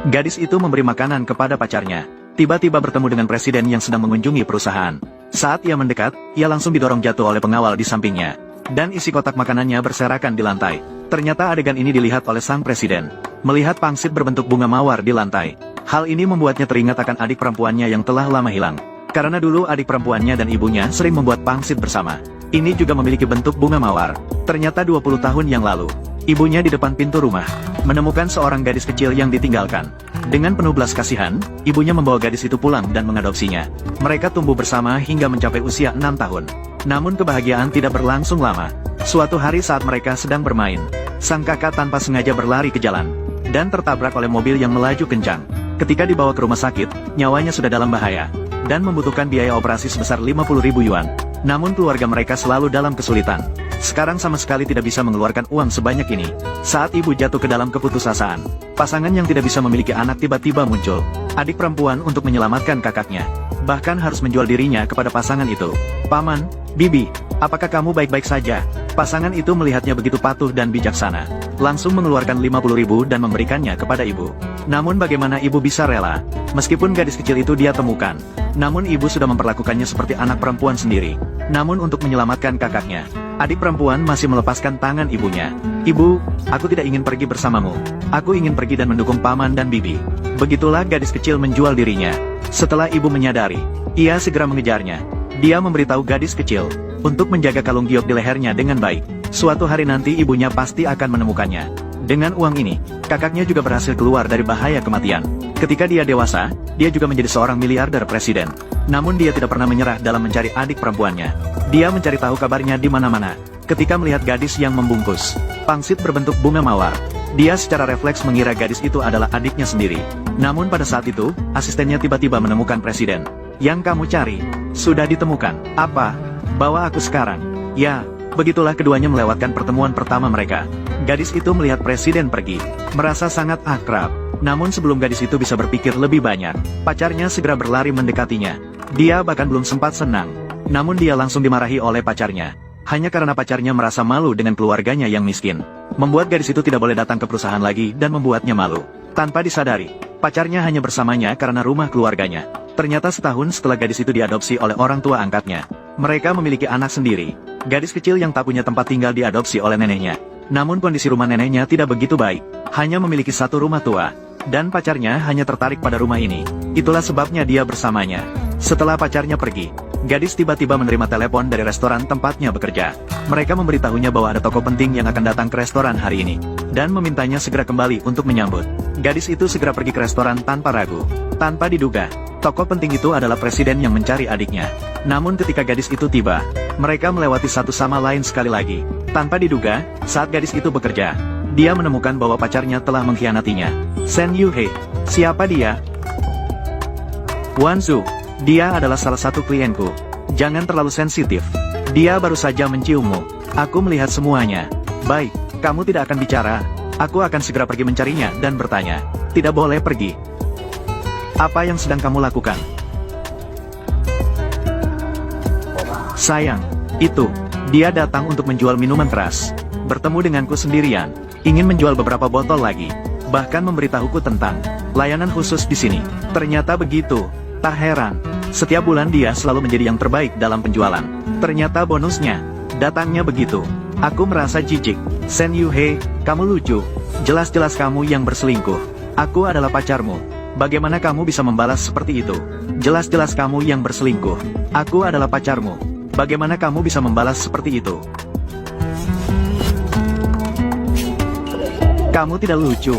Gadis itu memberi makanan kepada pacarnya. Tiba-tiba bertemu dengan presiden yang sedang mengunjungi perusahaan. Saat ia mendekat, ia langsung didorong jatuh oleh pengawal di sampingnya. Dan isi kotak makanannya berserakan di lantai. Ternyata adegan ini dilihat oleh sang presiden. Melihat pangsit berbentuk bunga mawar di lantai. Hal ini membuatnya teringat akan adik perempuannya yang telah lama hilang. Karena dulu adik perempuannya dan ibunya sering membuat pangsit bersama. Ini juga memiliki bentuk bunga mawar. Ternyata 20 tahun yang lalu, ibunya di depan pintu rumah menemukan seorang gadis kecil yang ditinggalkan. Dengan penuh belas kasihan, ibunya membawa gadis itu pulang dan mengadopsinya. Mereka tumbuh bersama hingga mencapai usia 6 tahun. Namun kebahagiaan tidak berlangsung lama. Suatu hari saat mereka sedang bermain, sang kakak tanpa sengaja berlari ke jalan dan tertabrak oleh mobil yang melaju kencang. Ketika dibawa ke rumah sakit, nyawanya sudah dalam bahaya dan membutuhkan biaya operasi sebesar 50.000 yuan. Namun keluarga mereka selalu dalam kesulitan. Sekarang sama sekali tidak bisa mengeluarkan uang sebanyak ini. Saat ibu jatuh ke dalam keputusasaan, pasangan yang tidak bisa memiliki anak tiba-tiba muncul. Adik perempuan untuk menyelamatkan kakaknya. Bahkan harus menjual dirinya kepada pasangan itu. Paman, Bibi, apakah kamu baik-baik saja? Pasangan itu melihatnya begitu patuh dan bijaksana. Langsung mengeluarkan 50.000 dan memberikannya kepada ibu. Namun bagaimana ibu bisa rela? Meskipun gadis kecil itu dia temukan, namun ibu sudah memperlakukannya seperti anak perempuan sendiri. Namun untuk menyelamatkan kakaknya, adik perempuan masih melepaskan tangan ibunya. Ibu, aku tidak ingin pergi bersamamu. Aku ingin pergi dan mendukung paman dan bibi. Begitulah gadis kecil menjual dirinya. Setelah ibu menyadari, ia segera mengejarnya. Dia memberitahu gadis kecil untuk menjaga kalung giok di lehernya dengan baik. Suatu hari nanti ibunya pasti akan menemukannya. Dengan uang ini, kakaknya juga berhasil keluar dari bahaya kematian. Ketika dia dewasa, dia juga menjadi seorang miliarder presiden. Namun dia tidak pernah menyerah dalam mencari adik perempuannya. Dia mencari tahu kabarnya di mana-mana. Ketika melihat gadis yang membungkus pangsit berbentuk bunga mawar, dia secara refleks mengira gadis itu adalah adiknya sendiri. Namun pada saat itu, asistennya tiba-tiba menemukan presiden. Yang kamu cari, sudah ditemukan. Apa? Bawa aku sekarang. Ya, begitulah keduanya melewatkan pertemuan pertama mereka. Gadis itu melihat presiden pergi, merasa sangat akrab. Namun sebelum gadis itu bisa berpikir lebih banyak, pacarnya segera berlari mendekatinya. Dia bahkan belum sempat senang. Namun dia langsung dimarahi oleh pacarnya. Hanya karena pacarnya merasa malu dengan keluarganya yang miskin. Membuat gadis itu tidak boleh datang ke perusahaan lagi dan membuatnya malu. Tanpa disadari, pacarnya hanya bersamanya karena rumah keluarganya. Ternyata setahun setelah gadis itu diadopsi oleh orang tua angkatnya, mereka memiliki anak sendiri. Gadis kecil yang tak punya tempat tinggal diadopsi oleh neneknya. Namun kondisi rumah neneknya tidak begitu baik. Hanya memiliki satu rumah tua. Dan pacarnya hanya tertarik pada rumah ini. Itulah sebabnya dia bersamanya. Setelah pacarnya pergi, gadis tiba-tiba menerima telepon dari restoran tempatnya bekerja. Mereka memberitahunya bahwa ada tokoh penting yang akan datang ke restoran hari ini. Dan memintanya segera kembali untuk menyambut. Gadis itu segera pergi ke restoran tanpa ragu. Tanpa diduga, tokoh penting itu adalah presiden yang mencari adiknya. Namun ketika gadis itu tiba, mereka melewati satu sama lain sekali lagi. Tanpa diduga, saat gadis itu bekerja, dia menemukan bahwa pacarnya telah mengkhianatinya. Shen Yuhei, siapa dia? Wanzu, dia adalah salah satu klienku. Jangan terlalu sensitif. Dia baru saja menciummu. Aku melihat semuanya. Baik, kamu tidak akan bicara. Aku akan segera pergi mencarinya dan bertanya. Tidak boleh pergi. Apa yang sedang kamu lakukan? Sayang, itu. Dia datang untuk menjual minuman keras. Bertemu denganku sendirian. Ingin menjual beberapa botol lagi. Bahkan memberitahuku tentang layanan khusus di sini. Ternyata begitu. Tak heran. Setiap bulan dia selalu menjadi yang terbaik dalam penjualan. Ternyata bonusnya datangnya begitu. Aku merasa jijik. Shen Yuhei, kamu lucu. Jelas-jelas kamu yang berselingkuh. Aku adalah pacarmu. Bagaimana kamu bisa membalas seperti itu? Jelas-jelas kamu yang berselingkuh. Aku adalah pacarmu. Bagaimana kamu bisa membalas seperti itu? Kamu tidak lucu.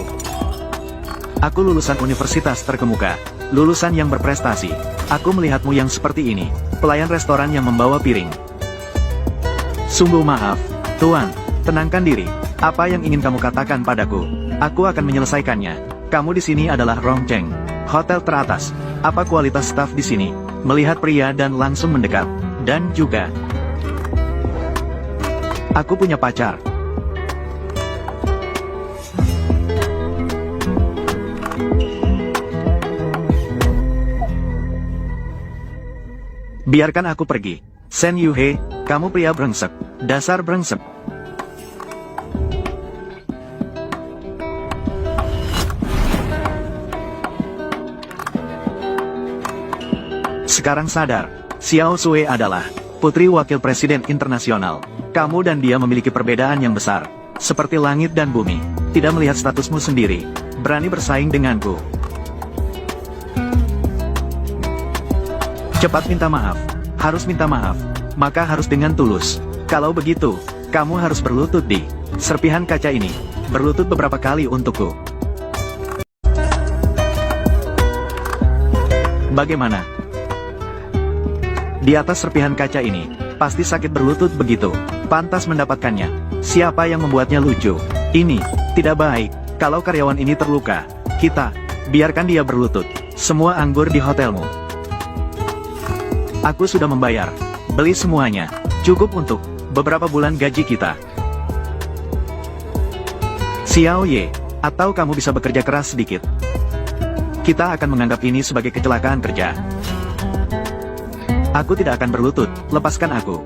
Aku lulusan universitas terkemuka. Lulusan yang berprestasi. Aku melihatmu yang seperti ini. Pelayan restoran yang membawa piring. Sungguh maaf, Tuan. Tenangkan diri. Apa yang ingin kamu katakan padaku? Aku akan menyelesaikannya. Kamu di sini adalah Rongcheng, hotel teratas. Apa kualitas staf di sini? Melihat pria dan langsung mendekat. Dan juga, aku punya pacar. Biarkan aku pergi. Shen Yuhei, kamu pria brengsek. Dasar brengsek. Sekarang sadar, Xiao Sui adalah putri wakil presiden internasional. Kamu dan dia memiliki perbedaan yang besar. Seperti langit dan bumi, tidak melihat statusmu sendiri. Berani bersaing denganku. Cepat minta maaf. Harus minta maaf. Maka harus dengan tulus. Kalau begitu, kamu harus berlutut di serpihan kaca ini. Berlutut beberapa kali untukku. Bagaimana? Di atas serpihan kaca ini, pasti sakit berlutut begitu. Pantas mendapatkannya. Siapa yang membuatnya lucu? Ini tidak baik. Kalau karyawan ini terluka, kita biarkan dia berlutut. Semua anggur di hotelmu. Aku sudah membayar. Beli semuanya. Cukup untuk beberapa bulan gaji kita. Xiao Ye, atau kamu bisa bekerja keras sedikit. Kita akan menganggap ini sebagai kecelakaan kerja. Aku tidak akan berlutut, lepaskan aku.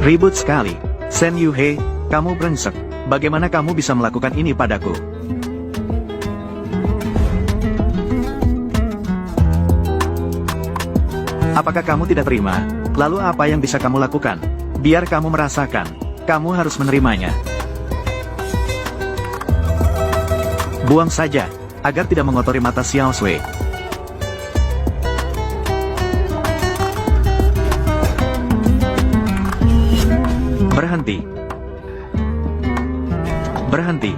Ribut sekali. Shen Yuhei, kamu brengsek. Bagaimana kamu bisa melakukan ini padaku? Apakah kamu tidak terima? Lalu apa yang bisa kamu lakukan? Biar kamu merasakan. Kamu harus menerimanya. Buang saja, agar tidak mengotori mata Xiao Sui. Berhenti. Berhenti.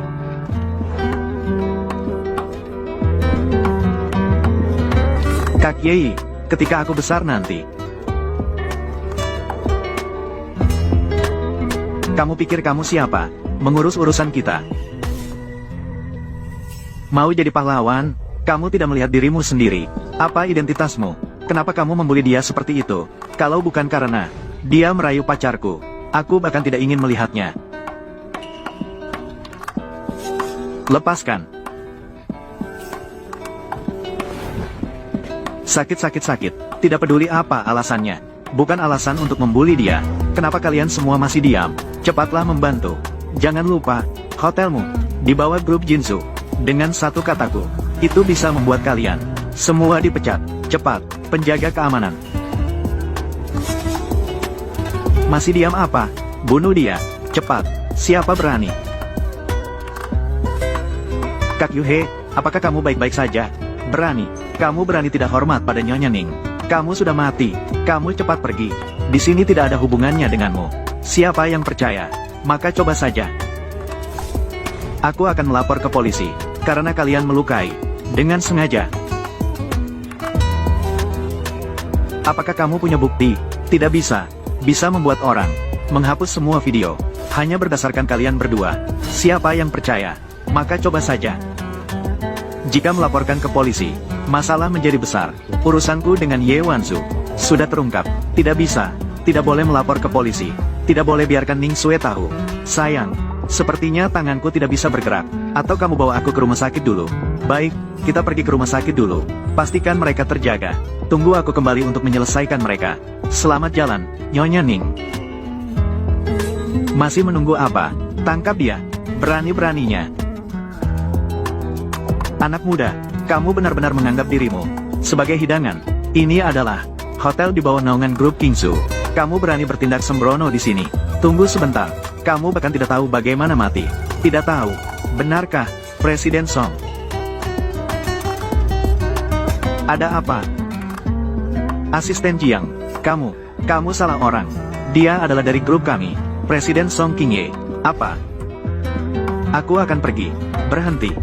Kak Yei, ketika aku besar nanti. Kamu pikir kamu siapa? Mengurus urusan kita. Mau jadi pahlawan? Kamu tidak melihat dirimu sendiri. Apa identitasmu? Kenapa kamu membuli dia seperti itu? Kalau bukan karena dia merayu pacarku, aku bahkan tidak ingin melihatnya. Lepaskan. Sakit. Tidak peduli apa alasannya. Bukan alasan untuk membuli dia. Kenapa kalian semua masih diam? Cepatlah membantu. Jangan lupa, hotelmu di bawah grup Jinsu. Dengan satu kataku, itu bisa membuat kalian semua dipecat. Cepat, penjaga keamanan. Masih diam apa? Bunuh dia. Cepat. Siapa berani? Kak Yuhei, apakah kamu baik-baik saja? Berani. Kamu berani tidak hormat pada Nyonya Ning. Kamu sudah mati. Kamu cepat pergi. Di sini tidak ada hubungannya denganmu. Siapa yang percaya? Maka coba saja. Aku akan melapor ke polisi. Karena kalian melukai. Dengan sengaja. Apakah kamu punya bukti? Tidak bisa. Bisa membuat orang menghapus semua video. Hanya berdasarkan kalian berdua. Siapa yang percaya? Maka coba saja. Jika melaporkan ke polisi, masalah menjadi besar. Urusanku dengan Ye Wanzu sudah terungkap. Tidak bisa. Tidak boleh melapor ke polisi. Tidak boleh biarkan Ning Sue tahu. Sayang, sepertinya tanganku tidak bisa bergerak. Atau kamu bawa aku ke rumah sakit dulu. Baik, kita pergi ke rumah sakit dulu. Pastikan mereka terjaga. Tunggu aku kembali untuk menyelesaikan mereka. Selamat jalan, Nyonya Ning. Masih menunggu apa? Tangkap dia. Berani-beraninya. Anak muda, kamu benar-benar menganggap dirimu sebagai hidangan. Ini adalah hotel di bawah naungan grup Kingsu. Kamu berani bertindak sembrono di sini. Tunggu sebentar. Kamu bahkan tidak tahu bagaimana mati. Tidak tahu. Benarkah, Presiden Song? Ada apa? Asisten Jiang, kamu salah orang. Dia adalah dari grup kami, Presiden Song Qingye. Apa? Aku akan pergi. Berhenti.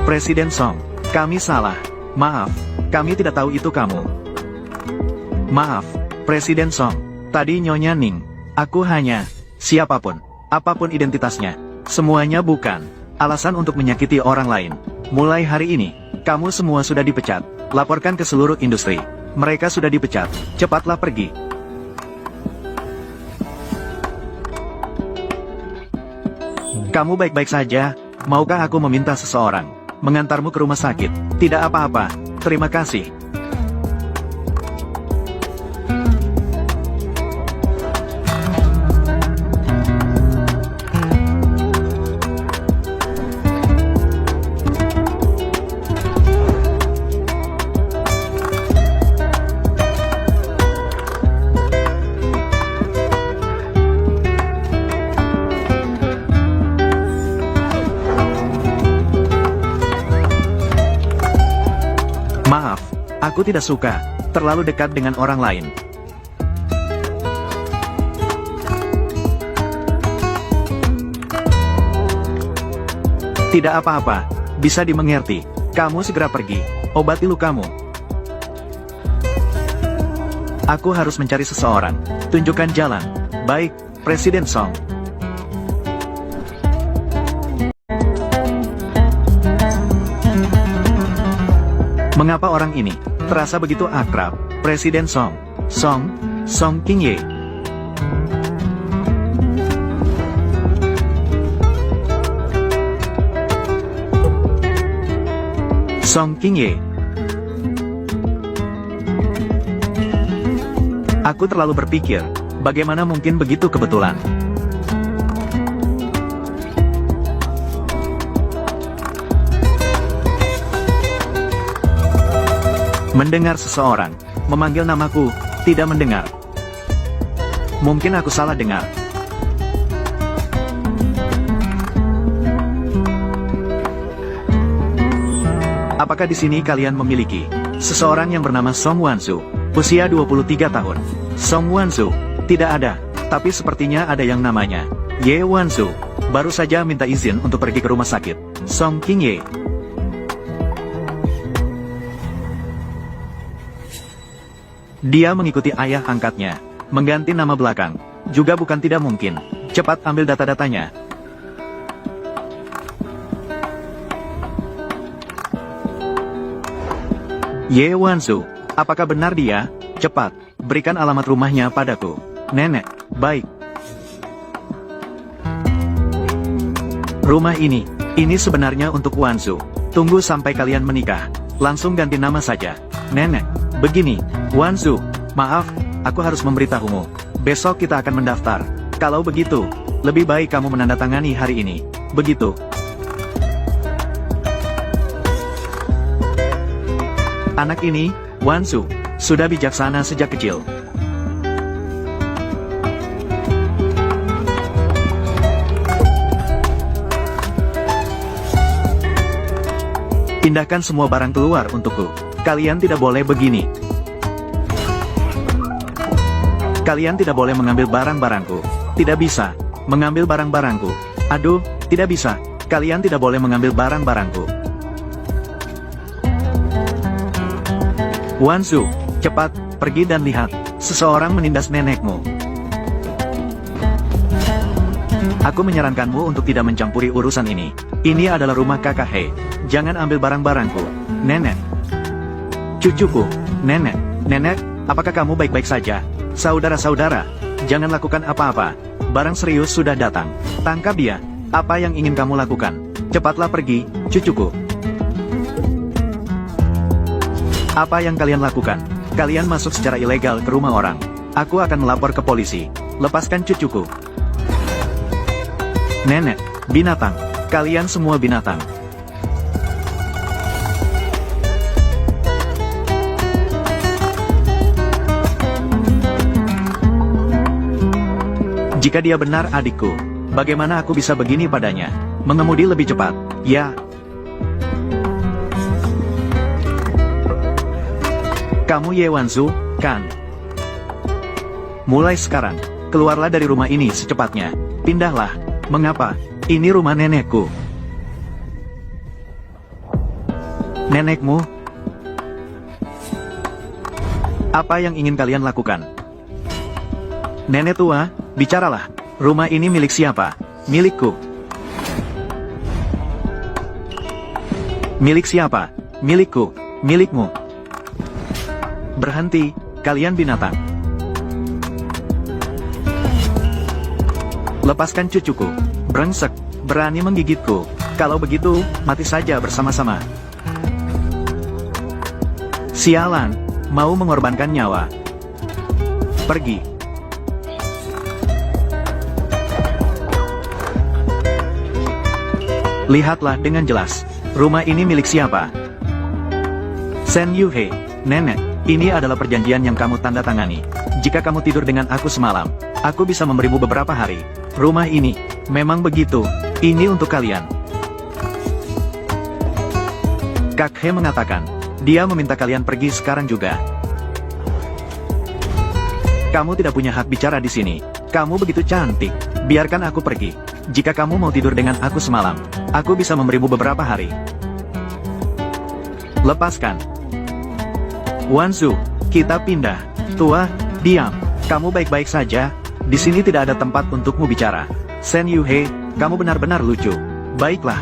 Presiden Song, kami salah. Maaf, kami tidak tahu itu kamu. Maaf, Presiden Song. Tadi Nyonya Ning. Aku hanya siapapun, apapun identitasnya. Semuanya bukan alasan untuk menyakiti orang lain. Mulai hari ini, kamu semua sudah dipecat. Laporkan ke seluruh industri. Mereka sudah dipecat. Cepatlah pergi. Kamu baik-baik saja? Maukah aku meminta seseorang mengantarmu ke rumah sakit? Tidak apa-apa. terima kasih. Maaf, aku tidak suka terlalu dekat dengan orang lain. Tidak apa-apa, bisa dimengerti. Kamu segera pergi, obati lukamu. Aku harus mencari seseorang. Tunjukkan jalan. Baik, Presiden Song. Mengapa orang ini terasa begitu akrab? Presiden Song. Song Qingye. Song Qingye. Aku terlalu berpikir, bagaimana mungkin begitu kebetulan? Mendengar seseorang memanggil namaku, tidak mendengar. Mungkin aku salah dengar. Apakah di sini kalian memiliki seseorang yang bernama Song Wansu, usia 23 tahun? Song Wansu, tidak ada, tapi sepertinya ada yang namanya Ye Wansu. Baru saja minta izin untuk pergi ke rumah sakit. Song Qingye. Dia mengikuti ayah angkatnya, mengganti nama belakang, juga bukan tidak mungkin. Cepat ambil data-datanya. Ye Wansu, apakah benar dia? Cepat, berikan alamat rumahnya padaku. Nenek, baik. Rumah ini sebenarnya untuk Wansu. Tunggu sampai kalian menikah, langsung ganti nama saja. Nenek, begini, Wansu, maaf, aku harus memberitahumu. Besok kita akan mendaftar. Kalau begitu, lebih baik kamu menandatangani hari ini. Begitu. Anak ini, Wansu, sudah bijaksana sejak kecil. Pindahkan semua barang keluar untukku. Kalian tidak boleh begini. Kalian tidak boleh mengambil barang-barangku. Tidak bisa mengambil barang-barangku. Aduh, tidak bisa. Kalian tidak boleh mengambil barang-barangku. Wansu, cepat, pergi dan lihat. Seseorang menindas nenekmu. Aku menyarankanmu untuk tidak mencampuri urusan ini. Ini adalah rumah kakak He. Jangan ambil barang-barangku. Nenek. Cucuku, nenek, apakah kamu baik-baik saja? Saudara-saudara, jangan lakukan apa-apa. Barang serius sudah datang. Tangkap dia. Apa yang ingin kamu lakukan? Cepatlah pergi, cucuku. Apa yang kalian lakukan? Kalian masuk secara ilegal ke rumah orang. Aku akan melapor ke polisi. Lepaskan cucuku. Nenek, binatang. Kalian semua binatang. Jika dia benar adikku, bagaimana aku bisa begini padanya? Mengemudi lebih cepat, ya. Kamu Ye Wansu, kan? Mulai sekarang, keluarlah dari rumah ini secepatnya. Pindahlah. Mengapa? Ini rumah nenekku. Nenekmu? Apa yang ingin kalian lakukan? Nenek tua, bicaralah. Rumah ini milik siapa? Milikku. Milik siapa? Milikku. Milikmu. Berhenti, kalian binatang. Lepaskan cucuku. Brengsek, berani menggigitku. Kalau begitu, mati saja bersama-sama. Sialan, mau mengorbankan nyawa. Pergi. Lihatlah dengan jelas. Rumah ini milik siapa? Shen Yuhei, nenek, ini adalah perjanjian yang kamu tanda tangani. Jika kamu tidur dengan aku semalam, aku bisa memberimu beberapa hari. Rumah ini, memang begitu, ini untuk kalian. Kak He mengatakan, dia meminta kalian pergi sekarang juga. Kamu tidak punya hak bicara di sini. Kamu begitu cantik, biarkan aku pergi. Jika kamu mau tidur dengan aku semalam, aku bisa memberimu beberapa hari. Lepaskan. Wanzu, kita pindah. Tua, diam. Kamu baik-baik saja. Di sini tidak ada tempat untukmu bicara. Shen Yuhei, kamu benar-benar lucu. Baiklah.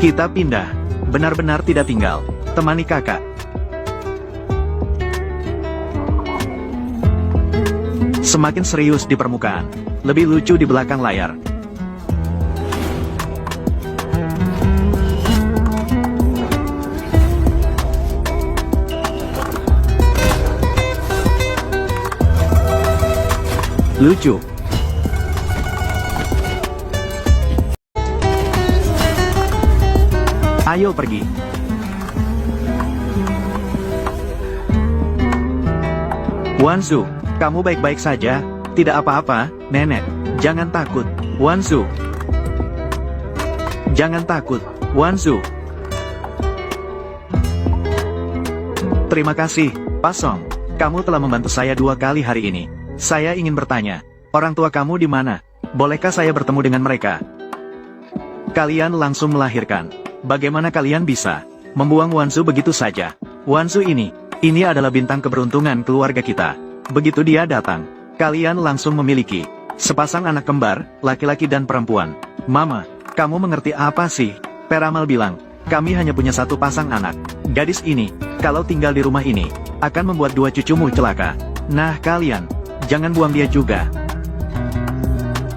Kita pindah. Benar-benar tidak tinggal. Temani kakak. Semakin serius di permukaan, lebih lucu di belakang layar. Lucu. Ayo pergi. Wanzu, kamu baik-baik saja? Tidak apa-apa, nenek. Jangan takut, Wanzu. Jangan takut, Wanzu. Terima kasih, Pak Song. Kamu telah membantu saya 2 kali hari ini. Saya ingin bertanya, orang tua kamu di mana? Bolehkah saya bertemu dengan mereka? Kalian langsung melahirkan. Bagaimana kalian bisa membuang Wanzu begitu saja? Wanzu ini adalah bintang keberuntungan keluarga kita. Begitu dia datang, kalian langsung memiliki sepasang anak kembar, laki-laki dan perempuan. Mama, kamu mengerti apa sih? Peramal bilang, kami hanya punya 1 pasang anak. Gadis ini, kalau tinggal di rumah ini, akan membuat 2 cucumu celaka. Nah kalian, jangan buang dia juga.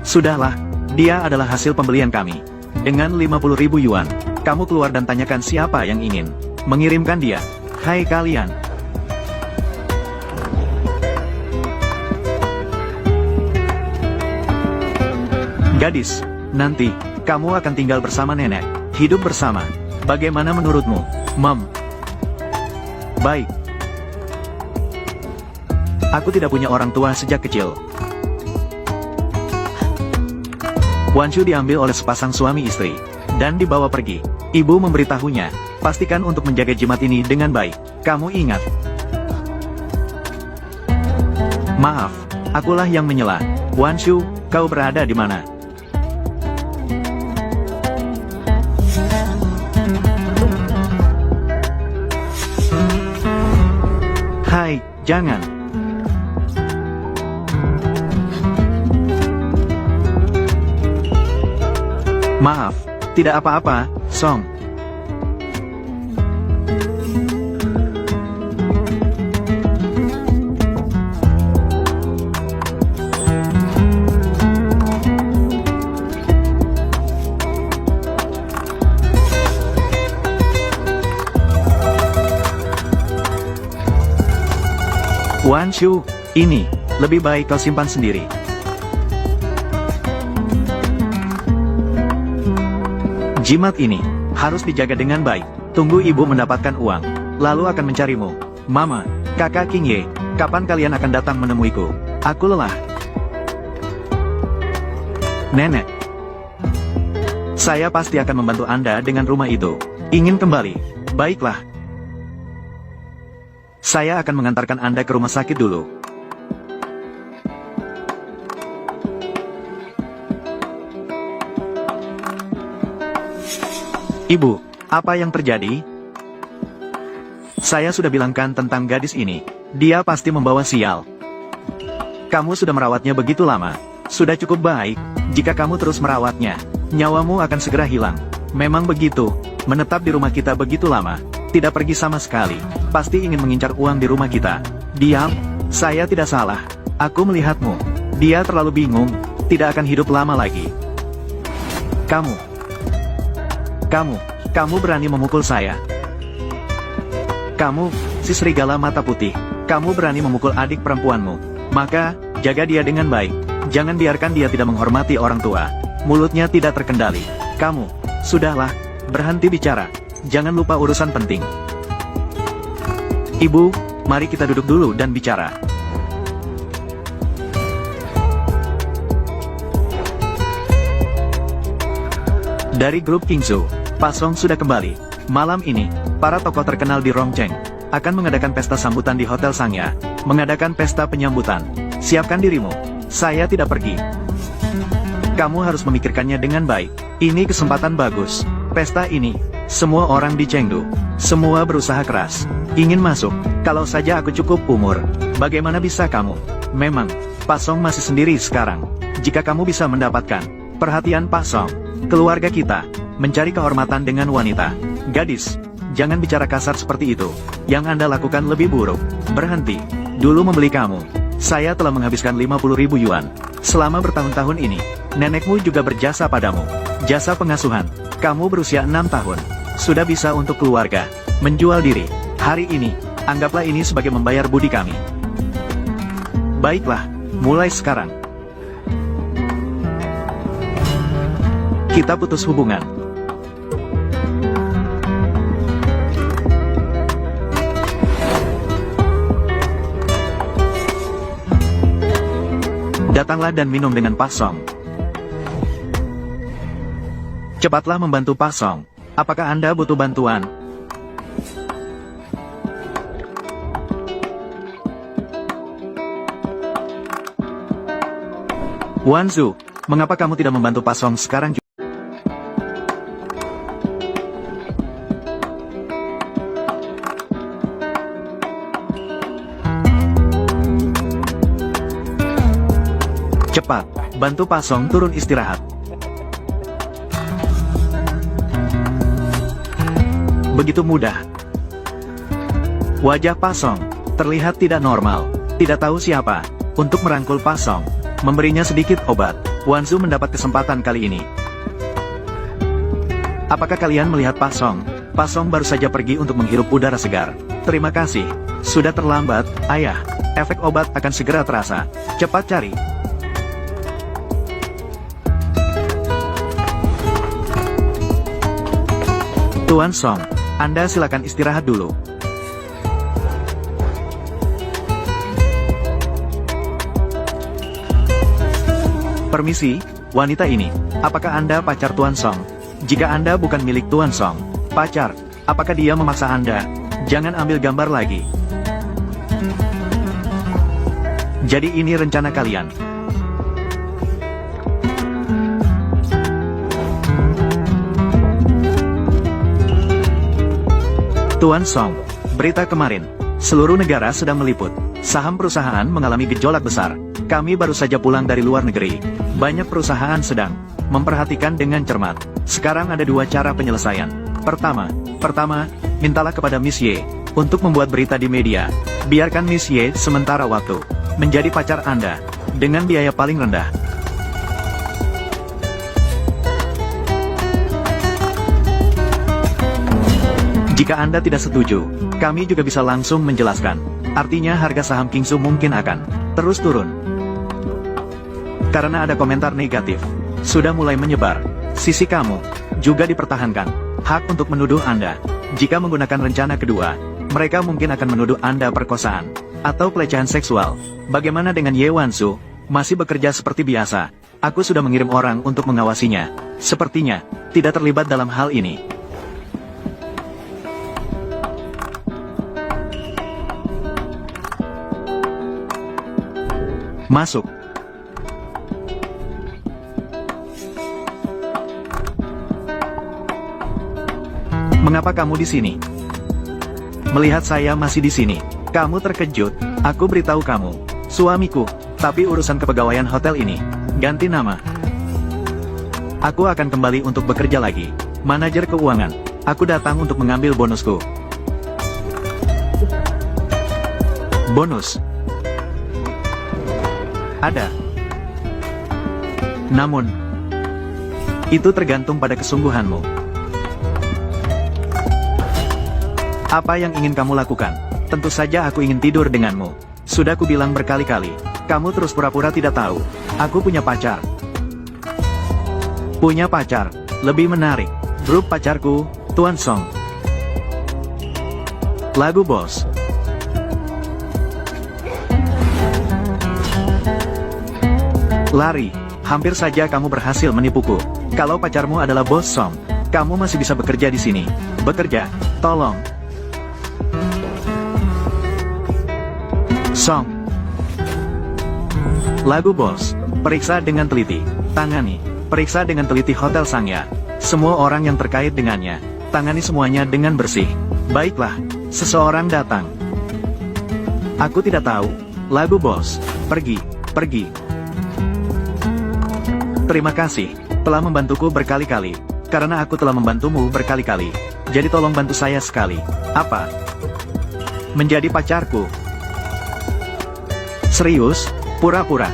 Sudahlah, dia adalah hasil pembelian kami. Dengan 50.000 yuan, kamu keluar dan tanyakan siapa yang ingin mengirimkan dia. Hai kalian. Gadis, nanti, kamu akan tinggal bersama nenek, hidup bersama. Bagaimana menurutmu, Mom? Baik. Aku tidak punya orang tua sejak kecil. Wanshu diambil oleh sepasang suami istri, dan dibawa pergi. Ibu memberitahunya, pastikan untuk menjaga jimat ini dengan baik. Kamu ingat? Maaf, akulah yang menyela. Wanshu, kau berada di mana? Hai, jangan. Maaf, tidak apa-apa, Song. Wanshu, ini, lebih baik kau simpan sendiri. Jimat ini, harus dijaga dengan baik. Tunggu ibu mendapatkan uang, lalu akan mencarimu. Mama, kakak King Ye, kapan kalian akan datang menemuiku? Aku lelah. Nenek. Saya pasti akan membantu Anda dengan rumah itu. Ingin kembali? Baiklah. Saya akan mengantarkan Anda ke rumah sakit dulu. Ibu, apa yang terjadi? Saya sudah bilangkan tentang gadis ini. Dia pasti membawa sial. Kamu sudah merawatnya begitu lama. Sudah cukup baik. Jika kamu terus merawatnya, nyawamu akan segera hilang. Memang begitu, menetap di rumah kita begitu lama. Tidak pergi sama sekali. Pasti ingin mengincar uang di rumah kita. Diam, saya tidak salah. Aku melihatmu. Dia terlalu bingung, tidak akan hidup lama lagi. Kamu berani memukul saya. Kamu, si serigala mata putih, kamu berani memukul adik perempuanmu. Maka, jaga dia dengan baik. Jangan biarkan dia tidak menghormati orang tua. Mulutnya tidak terkendali. Kamu, sudahlah, berhenti bicara. Jangan lupa urusan penting. Ibu, mari kita duduk dulu dan bicara. Dari grup Kingsu, Pasong sudah kembali. Malam ini, para tokoh terkenal di Rongcheng akan mengadakan pesta sambutan di Hotel Sangya. Mengadakan pesta penyambutan. Siapkan dirimu. Saya tidak pergi. Kamu harus memikirkannya dengan baik. Ini kesempatan bagus. Pesta ini, semua orang di Chengdu. Semua berusaha keras. Ingin masuk. Kalau saja aku cukup umur. Bagaimana bisa kamu? Memang, Pasong masih sendiri sekarang. Jika kamu bisa mendapatkan perhatian Pasong, keluarga kita, mencari kehormatan dengan wanita. Gadis, jangan bicara kasar seperti itu. Yang Anda lakukan lebih buruk. Berhenti. Dulu membeli kamu, saya telah menghabiskan 50.000 yuan. Selama bertahun-tahun ini, nenekmu juga berjasa padamu. Jasa pengasuhan. Kamu berusia 6 tahun. Sudah bisa untuk keluarga. Menjual diri. Hari ini, anggaplah ini sebagai membayar budi kami. Baiklah, mulai sekarang kita putus hubungan. Datanglah dan minum dengan Pasong. Cepatlah membantu Pasong. Apakah Anda butuh bantuan? Wanzu, mengapa kamu tidak membantu Pasong sekarang juga? Cepat, bantu Pasong turun istirahat. Begitu mudah. Wajah Pasong terlihat tidak normal, tidak tahu siapa. Untuk merangkul Pasong, memberinya sedikit obat, Wanzu mendapat kesempatan kali ini. Apakah kalian melihat Pasong? Pasong baru saja pergi untuk menghirup udara segar. Terima kasih. Sudah terlambat, ayah. Efek obat akan segera terasa. Cepat cari. Tuan Song, Anda silakan istirahat dulu. Permisi, wanita ini, apakah Anda pacar Tuan Song? Jika Anda bukan milik Tuan Song, pacar, apakah dia memaksa Anda? Jangan ambil gambar lagi. Jadi ini rencana kalian. Tuan Song, berita kemarin, seluruh negara sedang meliput. Saham perusahaan mengalami gejolak besar. Kami baru saja pulang dari luar negeri. Banyak perusahaan sedang memperhatikan dengan cermat. Sekarang ada dua cara penyelesaian. Pertama, mintalah kepada Miss Ye untuk membuat berita di media. Biarkan Miss Ye sementara waktu menjadi pacar Anda dengan biaya paling rendah. Jika Anda tidak setuju, kami juga bisa langsung menjelaskan. Artinya harga saham Kingsu mungkin akan terus turun. Karena ada komentar negatif, sudah mulai menyebar. Sisi kamu juga dipertahankan. Hak untuk menuduh Anda. Jika menggunakan rencana kedua, mereka mungkin akan menuduh Anda perkosaan atau pelecehan seksual. Bagaimana dengan Ye Wansu? Masih bekerja seperti biasa. Aku sudah mengirim orang untuk mengawasinya. Sepertinya tidak terlibat dalam hal ini. Masuk. Mengapa kamu di sini? Melihat saya masih di sini, kamu terkejut. Aku beritahu kamu, suamiku. Tapi urusan kepegawaian hotel ini, ganti nama. Aku akan kembali untuk bekerja lagi. Manajer keuangan, aku datang untuk mengambil bonusku. Bonus? Ada. Namun, itu tergantung pada kesungguhanmu. Apa yang ingin kamu lakukan? Tentu saja aku ingin tidur denganmu. Sudah kubilang berkali-kali. Kamu terus pura-pura tidak tahu. Aku punya pacar. Punya pacar. Lebih menarik. Grup pacarku, Tuan Song. Lagu Bos. Lari. Hampir saja kamu berhasil menipuku. Kalau pacarmu adalah Bos Song, kamu masih bisa bekerja di sini. Bekerja. Tolong. Song. Lagu Bos. Periksa dengan teliti. Tangani. Periksa dengan teliti Hotel Sangya. Semua orang yang terkait dengannya. Tangani semuanya dengan bersih. Baiklah. Seseorang datang. Aku tidak tahu. Lagu Bos. Pergi. Pergi. Terima kasih. Telah membantuku berkali-kali. Karena aku telah membantumu berkali-kali. Jadi tolong bantu saya sekali. Apa? Menjadi pacarku. Serius? Pura-pura.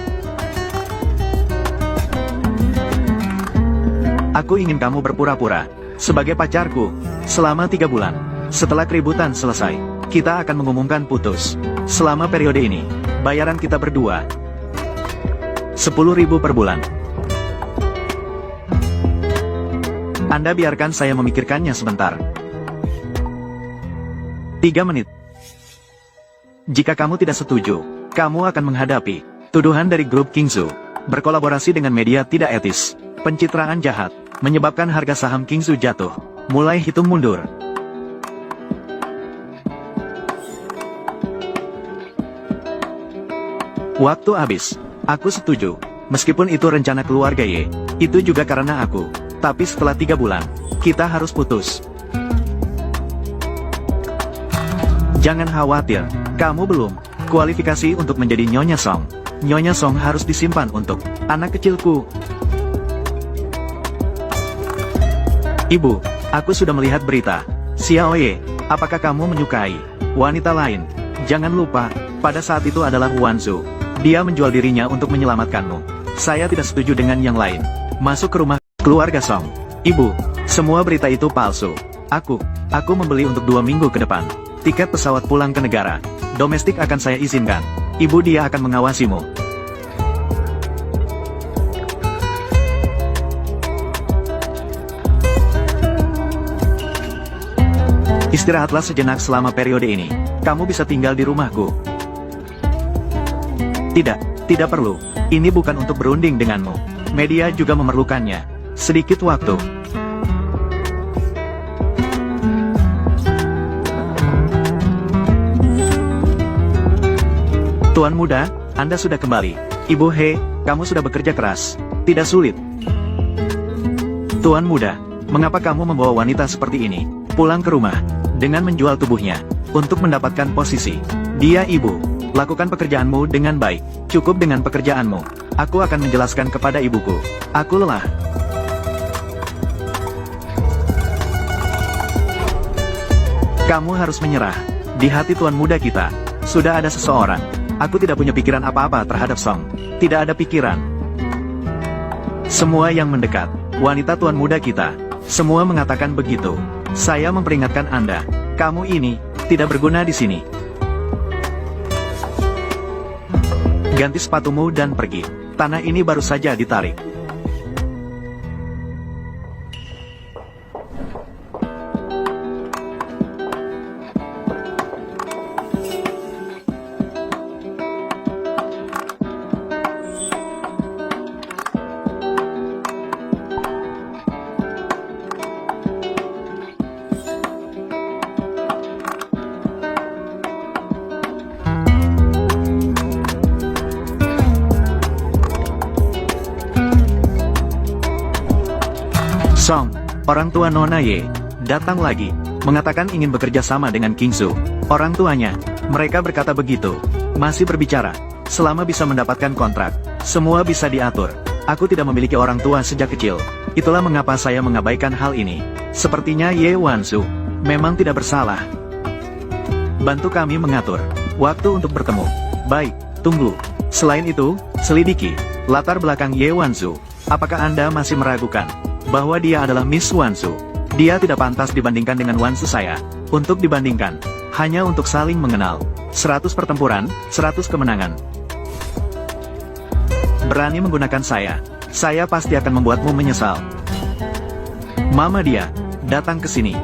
Aku ingin kamu berpura-pura sebagai pacarku selama 3 bulan. Setelah keributan selesai, kita akan mengumumkan putus. Selama periode ini, bayaran kita berdua 10.000 per bulan. Anda biarkan saya memikirkannya sebentar. 3 menit. Jika kamu tidak setuju, kamu akan menghadapi tuduhan dari grup Kingsu, berkolaborasi dengan media tidak etis, pencitraan jahat, menyebabkan harga saham Kingsu jatuh. Mulai hitung mundur. Waktu habis. Aku setuju. Meskipun itu rencana keluarga Ye, itu juga karena aku. Tapi setelah 3 bulan, kita harus putus. Jangan khawatir, kamu belum kualifikasi untuk menjadi Nyonya Song. Nyonya Song harus disimpan untuk anak kecilku. Ibu, aku sudah melihat berita. Xiaoye, apakah kamu menyukai wanita lain? Jangan lupa, pada saat itu adalah Wanzu. Dia menjual dirinya untuk menyelamatkanmu. Saya tidak setuju dengan yang lain. Masuk ke rumah keluarga Song. Ibu, semua berita itu palsu. Aku membeli untuk 2 minggu ke depan. Tiket pesawat pulang ke negara domestik akan saya izinkan. Ibu, dia akan mengawasimu. Istirahatlah sejenak selama periode ini. Kamu bisa tinggal di rumahku. Tidak perlu. Ini bukan untuk berunding denganmu. Media juga memerlukannya. Sedikit waktu. Tuan muda, Anda sudah kembali. Ibu He, kamu sudah bekerja keras. Tidak sulit. Tuan muda, mengapa kamu membawa wanita seperti ini pulang ke rumah dengan menjual tubuhnya untuk mendapatkan posisi? Dia ibu. Lakukan pekerjaanmu dengan baik. Cukup dengan pekerjaanmu. Aku akan menjelaskan kepada ibuku. Aku lelah. Kamu harus menyerah. Di hati tuan muda kita, sudah ada seseorang. Aku tidak punya pikiran apa-apa terhadap Song. Tidak ada pikiran. Semua yang mendekat, wanita tuan muda kita, semua mengatakan begitu. Saya memperingatkan Anda, kamu ini tidak berguna di sini. Ganti sepatumu dan pergi. Tanah ini baru saja ditarik. Song, orang tua Nona Ye, datang lagi, mengatakan ingin bekerja sama dengan Kingsu. Orang tuanya, mereka berkata begitu, masih berbicara, selama bisa mendapatkan kontrak, semua bisa diatur. Aku tidak memiliki orang tua sejak kecil, itulah mengapa saya mengabaikan hal ini. Sepertinya Ye Wanzu memang tidak bersalah. Bantu kami mengatur waktu untuk bertemu. Baik, tunggu. Selain itu, selidiki latar belakang Ye Wanzu. Apakah Anda masih meragukan bahwa dia adalah Miss Wanzu? Dia tidak pantas dibandingkan dengan Wansu saya. Untuk dibandingkan, hanya untuk saling mengenal. 100 pertempuran, 100 kemenangan. Berani menggunakan saya pasti akan membuatmu menyesal. Mama dia, datang ke sini.